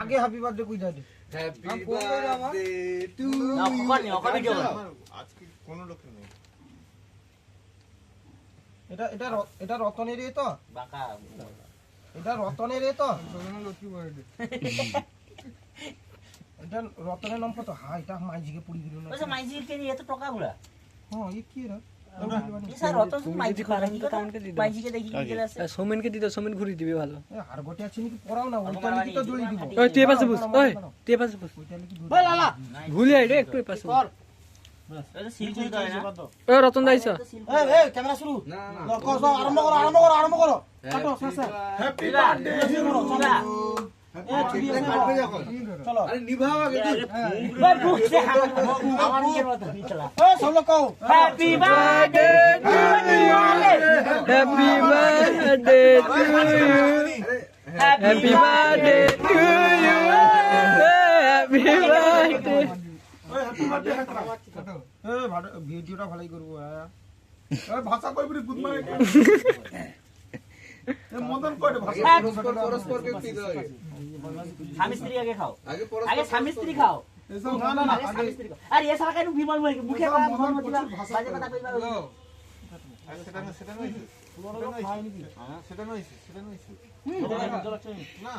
আগে happy birthday কই দাও হ্যাপি বার্থডে টু না ওখানে ভিডিও আজকে কোন লোক নেই। এটা রতনের এ তো বাঁকা এটা রতনের এ তো এটা রতনের নাম কত হ্যাঁ এটা মাইজিকে পুরি দিল না ওই মাইজি কে এত টাকা গুলা হ্যাঁ এই কি রে স্যার রতন মাইজি করে কি মাইজি কে দেখি কি আছে সোমেনকে দিতে সোমেন ঘুরি দিবে ভালো আর গোটে আছে নাকি পড়াও না ওইটা নাকি তো জড়ি দিব ওই তুই পাশে বস ওই তুই পাশে বস ওইটা নাকি ওই লালা ভুলে আই রে একটু পাশে বস এটা সিল করে দাও না ওই রতন দাইছ এই ক্যামেরা শুরু না না আরম্ভ করো কাটো শেষে হ্যাপি বার্থডে চলো আরে নিভাও আগে ভাই বুঝছে আমার নিজের মত চলা এই সব লোক কও happy birthday to you happy birthday to you happy birthday to you happy birthday ভিডিওটা ভালোই করবো ভাষা কইবি গুড মর্নিং মদন কইতে ভাষা পরস্পর কে কি দাও স্বামী স্ত্রী আগে খাও আগে আগে স্বামী স্ত্রী খাও এসব না না আগে স্বামী স্ত্রী খাও আরে এসা কেন বিমল মুখে কথা মন মতিবা বাজে কথা কইবা সেটা নয় সেটা নয় না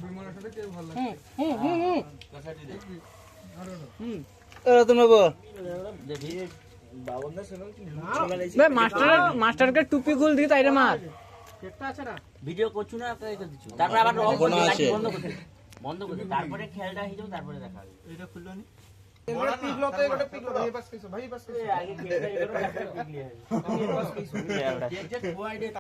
বিমলের সাথে কে ভালো লাগে রতন বাবু দেখি বাবনদা শুনুন কি ভাই মাস্টারকে টুপি খুল দি তাইরে মার ভিডিও করছু না তাই করে দিছু তারপর আবার বন্ধ করতে তারপরে খেলটা হয়ে যাবে তারপরে দেখা হবে এটা খুললো নি এটা পিগলো তো এটা পিগলো ভাই পাস কইছো আগে খেলটা এগুলো দেখা পিগলি হয়